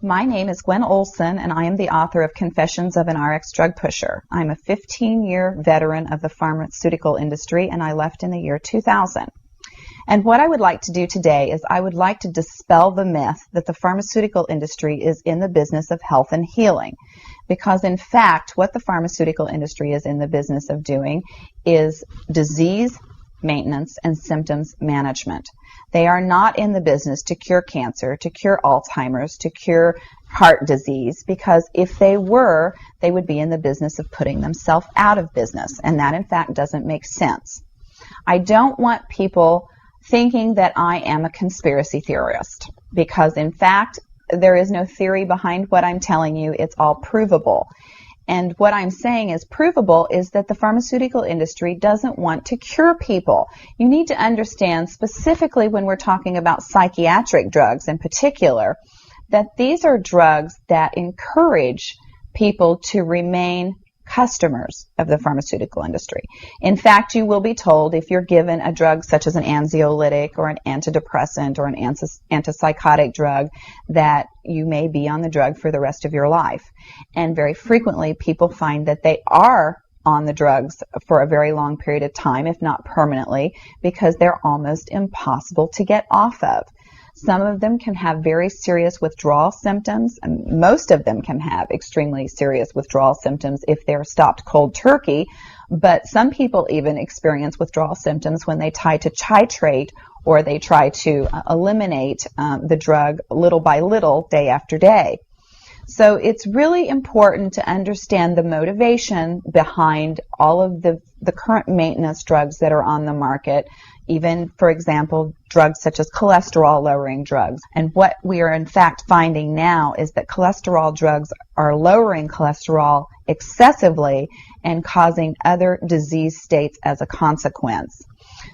My name is Gwen Olson, and I am the author of Confessions of an RX Drug Pusher. I'm a 15-year veteran of the pharmaceutical industry, and I left in the year 2000. And what I would like to do today is I would like to dispel the myth that the pharmaceutical industry is in the business of health and healing. Because in fact, what the pharmaceutical industry is in the business of doing is disease maintenance and symptoms management. They are not in the business to cure cancer, to cure Alzheimer's, to cure heart disease, because if they were, they would be in the business of putting themselves out of business, and that in fact doesn't make sense. I don't want people thinking that I am a conspiracy theorist, because in fact there is no theory behind what I'm telling you. It's all provable. And what I'm saying is provable is that the pharmaceutical industry doesn't want to cure people. You need to understand, specifically when we're talking about psychiatric drugs in particular, that these are drugs that encourage people to remain customers of the pharmaceutical industry. In fact, you will be told if you're given a drug such as an anxiolytic or an antidepressant or an antipsychotic drug that you may be on the drug for the rest of your life. And very frequently people find that they are on the drugs for a very long period of time, if not permanently, because they're almost impossible to get off of. Some of them can have very serious withdrawal symptoms, and most of them can have extremely serious withdrawal symptoms if they're stopped cold turkey, but some people even experience withdrawal symptoms when they try to titrate or they try to eliminate the drug little by little, day after day. So it's really important to understand the motivation behind all of the current maintenance drugs that are on the market, even, for example, drugs such as cholesterol-lowering drugs. And what we are in fact finding now is that cholesterol drugs are lowering cholesterol excessively and causing other disease states as a consequence.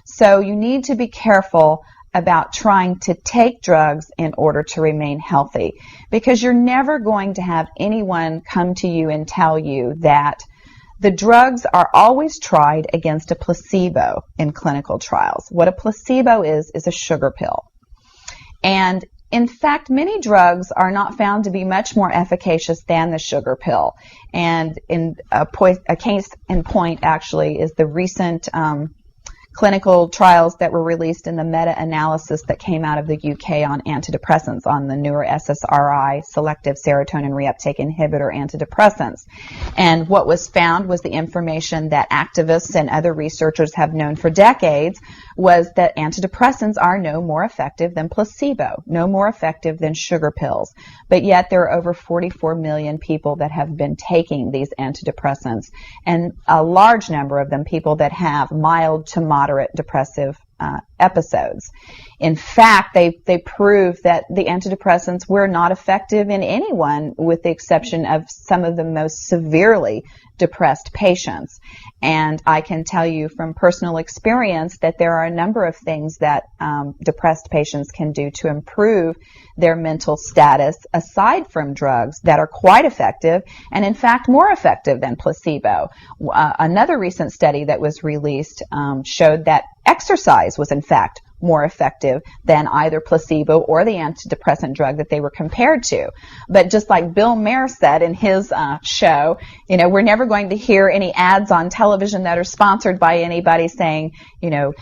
So you need to be careful about trying to take drugs in order to remain healthy, because you're never going to have anyone come to you and tell you that the drugs are always tried against a placebo in clinical trials. What a placebo is a sugar pill. And in fact, many drugs are not found to be much more efficacious than the sugar pill. And in a case in point actually is the recent clinical trials that were released in the meta-analysis that came out of the UK on antidepressants, on the newer SSRI, selective serotonin reuptake inhibitor antidepressants. And what was found was the information that activists and other researchers have known for decades, was that antidepressants are no more effective than placebo, no more effective than sugar pills. But yet there are over 44 million people that have been taking these antidepressants, and a large number of them people that have mild to moderate depressive episodes. In fact, they prove that the antidepressants were not effective in anyone with the exception of some of the most severely depressed patients. And I can tell you from personal experience that there are a number of things that depressed patients can do to improve their mental status aside from drugs that are quite effective, and in fact more effective than placebo. Another recent study that was released showed that exercise was in fact more effective than either placebo or the antidepressant drug that they were compared to. But just like Bill Maher said in his show, you know, we're never going to hear any ads on television that are sponsored by anybody saying, you know,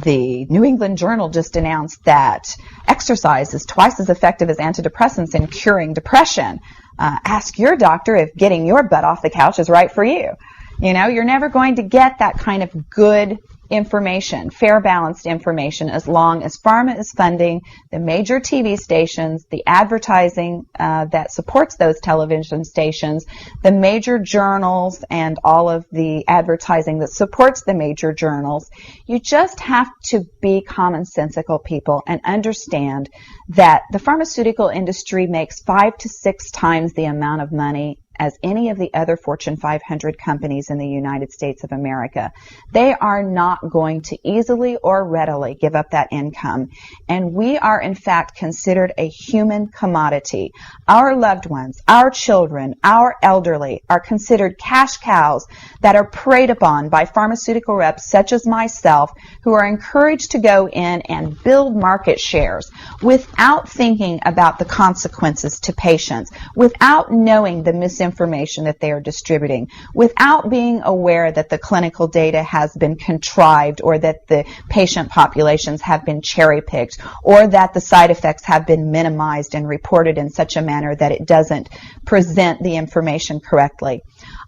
the New England Journal just announced that exercise is twice as effective as antidepressants in curing depression. Ask your doctor if getting your butt off the couch is right for you. You know, you're never going to get that kind of good information, fair, balanced information, as long as pharma is funding the major TV stations, the advertising that supports those television stations, the major journals, and all of the advertising that supports the major journals. You just have to be commonsensical people and understand that the pharmaceutical industry makes 5 to 6 times the amount of money as any of the other Fortune 500 companies in the United States of America. They are not not going to easily or readily give up that income. And we are, in fact, considered a human commodity. Our loved ones, our children, our elderly are considered cash cows that are preyed upon by pharmaceutical reps such as myself, who are encouraged to go in and build market shares without thinking about the consequences to patients, without knowing the misinformation that they are distributing, without being aware that the clinical data has been contrived, or that the patient populations have been cherry-picked, or that the side effects have been minimized and reported in such a manner that it doesn't present the information correctly.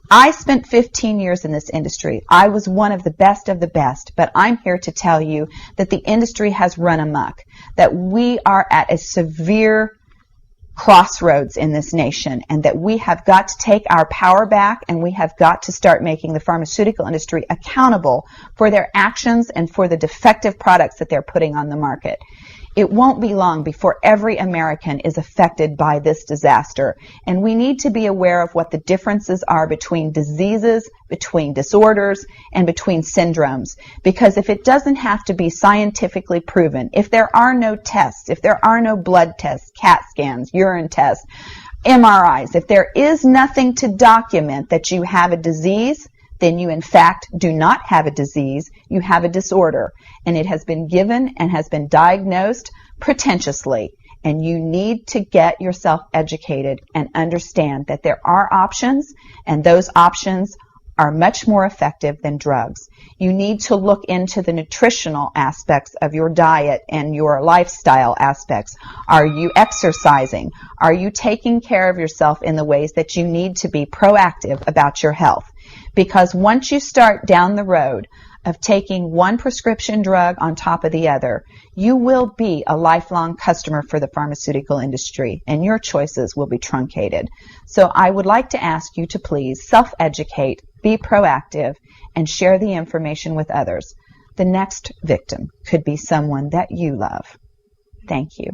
I spent 15 years in this industry. I was one of the best, but I'm here to tell you that the industry has run amok, that we are at a severe crossroads in this nation, and that we have got to take our power back, and we have got to start making the pharmaceutical industry accountable for their actions and for the defective products that they're putting on the market. It won't be long before every American is affected by this disaster, and we need to be aware of what the differences are between diseases, between disorders, and between syndromes. Because if it doesn't have to be scientifically proven, if there are no tests, if there are no blood tests, CAT scans, urine tests, MRIs, if there is nothing to document that you have a disease, then you in fact do not have a disease, you have a disorder, and it has been given and has been diagnosed pretentiously, and you need to get yourself educated and understand that there are options, and those options are much more effective than drugs. You need to look into the nutritional aspects of your diet and your lifestyle aspects. Are you exercising? Are you taking care of yourself in the ways that you need to be proactive about your health? Because once you start down the road of taking one prescription drug on top of the other, you will be a lifelong customer for the pharmaceutical industry, and your choices will be truncated. So I would like to ask you to please self-educate, be proactive, and share the information with others. The next victim could be someone that you love. Thank you.